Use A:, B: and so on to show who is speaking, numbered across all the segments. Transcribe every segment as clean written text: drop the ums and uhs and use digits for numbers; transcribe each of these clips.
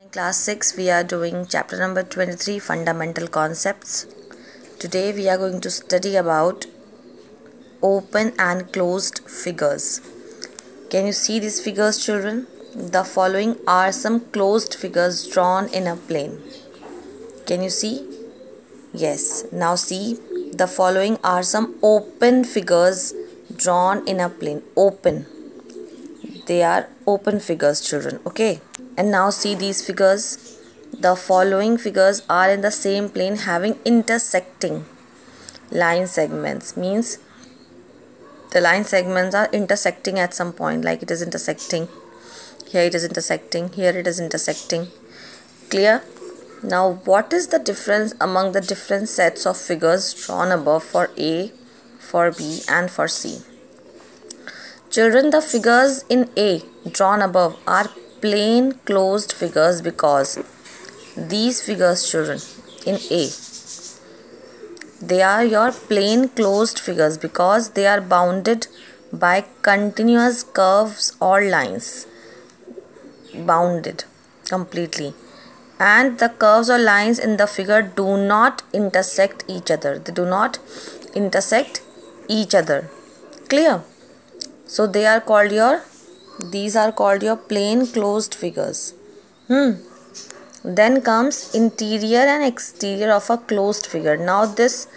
A: In class 6 we are doing chapter number 23, fundamental concepts. Today we are going to study about open and closed figures. Can you see these figures, children? The following are some closed figures drawn in a plane. Can you see? Yes. Now see, the following are some open figures drawn in a plane. Open. They are open figures, children. Okay. And now see these figures. The following figures are in the same plane having intersecting line segments. Means the line segments are intersecting at some point, like it is intersecting. Here it is intersecting. Here it is intersecting. Clear? Now what is the difference among the different sets of figures drawn above for A, for B and for C? Children, the figures in A drawn above are plain closed figures because these figures, children, in A, they are your plain closed figures because they are bounded by continuous curves or lines. Bounded completely. And the curves or lines in the figure do not intersect each other. They do not intersect each other. Clear? So they are called these are called your plain closed figures. Then comes interior and exterior of a closed figure. Now this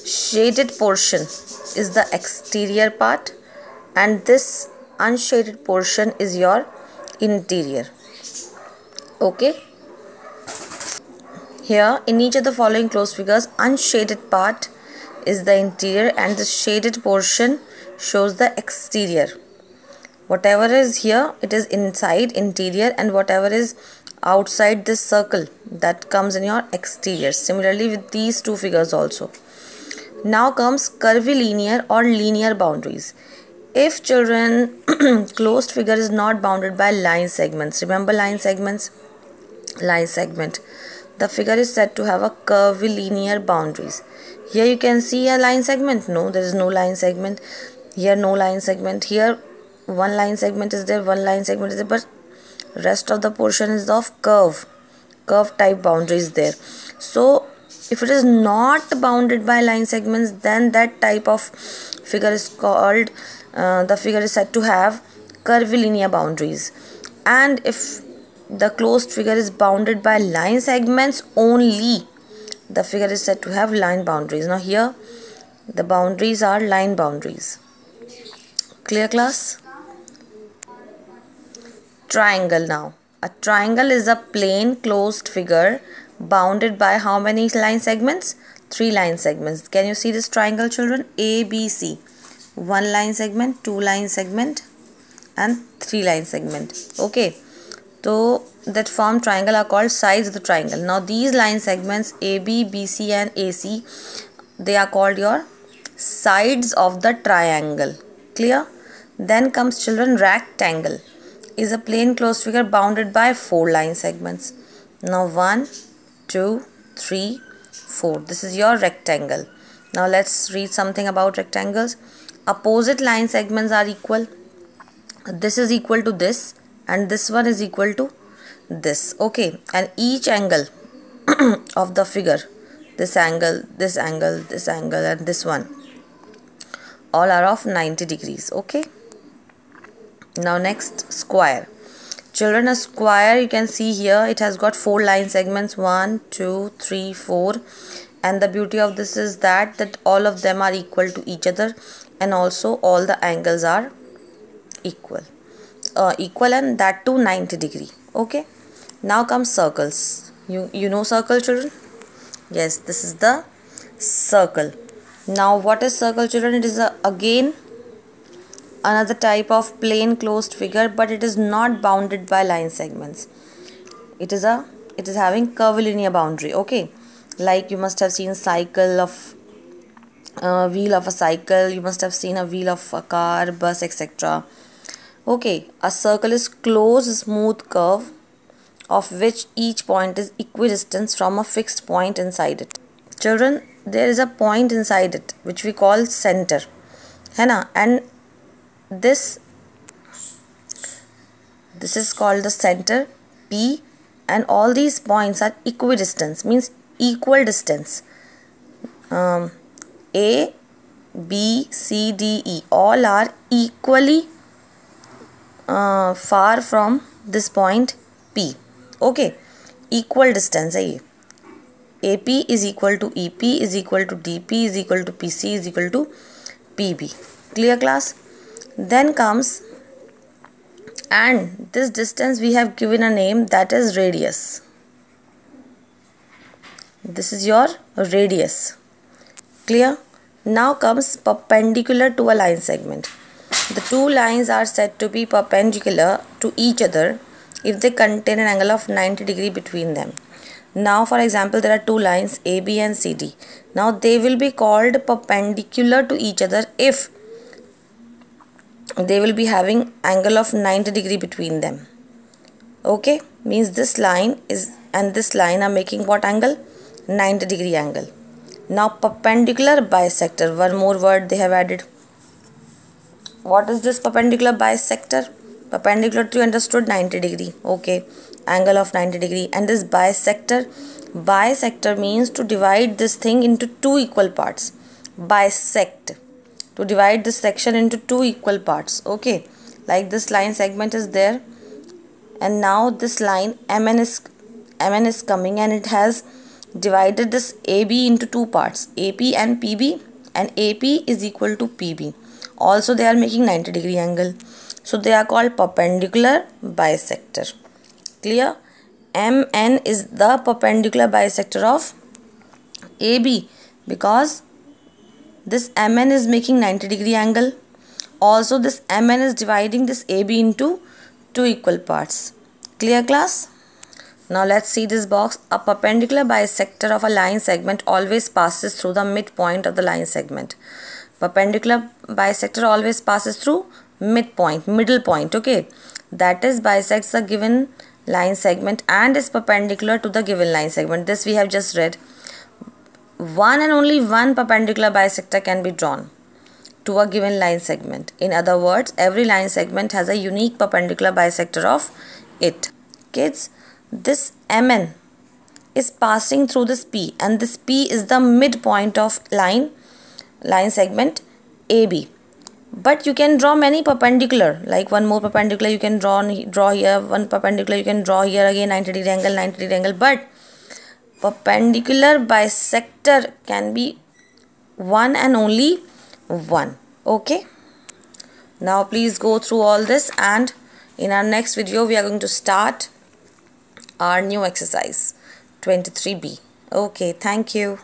A: shaded portion is the exterior part and this unshaded portion is your interior. Okay. Here in each of the following closed figures, unshaded part is the interior and the shaded portion shows the exterior. Whatever is here, it is inside, interior, and whatever is outside this circle, that comes in your exterior. Similarly with these two figures also. Now comes curvilinear or linear boundaries. If, children, closed figure is not bounded by line segments, remember line segments? Line segment. The figure is said to have a curvilinear boundaries. Here you can see a line segment. No, there is no line segment. Here no line segment. Here one line segment is there, one line segment is there, but rest of the portion is of curve type boundaries there. So if it is not bounded by line segments, then that type of figure is called, the figure is said to have curvilinear boundaries. And if the closed figure is bounded by line segments only, the figure is said to have line boundaries. Now here the boundaries are line boundaries. Clear, class? Triangle now. A triangle is a plain closed figure bounded by how many line segments? 3 line segments. Can you see this triangle, children? A, B, C. 1 line segment, 2 line segment and 3 line segment. Okay. So that form triangle are called sides of the triangle. Now these line segments AB, BC and AC, they are called your sides of the triangle. Clear? Then comes, children, rectangle is a plain closed figure bounded by 4 line segments. Now 1, 2, 3, 4. This is your rectangle. Now let's read something about rectangles. Opposite line segments are equal. This is equal to this and this one is equal to this. Okay. And each angle of the figure, this angle, this angle, this angle and this one, all are of 90 degrees. Okay. Now next, square. Children, a square, you can see here it has got 4 line segments, 1, 2, 3, 4, and the beauty of this is that all of them are equal to each other and also all the angles are equal and that to 90 degree. Okay. Now comes circles. You know circle, children? Yes, this is the circle. Now what is circle, children? It is again another type of plain closed figure, but it is not bounded by line segments. It is having curvilinear boundary. Okay. Like you must have seen cycle of wheel of a cycle, you must have seen a wheel of a car, bus, etc. Okay, a circle is closed smooth curve of which each point is equidistant from a fixed point inside it. Children, there is a point inside it which we call center, है ना? And this is called the center P and all these points are equidistant, means equal distance. A, B, C, D, E all are equally far from this point P. Okay, equal distance है ये. AP is equal to EP is equal to DP is equal to PC is equal to PB. Clear class? Then comes, and this distance we have given a name, that is radius. This is your radius. Clear? Now comes perpendicular to a line segment. The two lines are said to be perpendicular to each other if they contain an angle of 90 degree between them. Now for example, there are two lines AB and CD. Now they will be called perpendicular to each other if they will be having angle of 90 degree between them. Okay, means this line is and this line are making what angle? 90 degree angle. Now perpendicular bisector, one more word they have added. What is this perpendicular bisector? Perpendicular to, understood, 90 degree. Okay, angle of 90 degree. And this bisector, bisector means to divide this thing into two equal parts. Bisect, to divide this section into two equal parts. Okay, like this line segment is there, and now this line MN is coming, and it has divided this AB into two parts, AP and PB, and AP is equal to PB. Also they are making 90 degree angle, so they are called perpendicular bisector. Clear? MN is the perpendicular bisector of AB because this MN is making 90 degree angle. Also this MN is dividing this AB into two equal parts. Clear class? Now let's see this box. A perpendicular bisector of a line segment always passes through the midpoint of the line segment. Perpendicular bisector always passes through midpoint, middle point. Okay, that is bisects the given line segment and is perpendicular to the given line segment. This we have just read. One and only one perpendicular bisector can be drawn to a given line segment. In other words, every line segment has a unique perpendicular bisector of it. Kids, this MN is passing through this P, and this P is the midpoint of line segment AB. But you can draw many perpendicular, like one more perpendicular you can draw here, one perpendicular you can draw here, again 90 degree angle, 90 degree angle. But perpendicular bisector can be one and only one. Okay, now please go through all this, and in our next video we are going to start our new exercise 23B. Okay, thank you.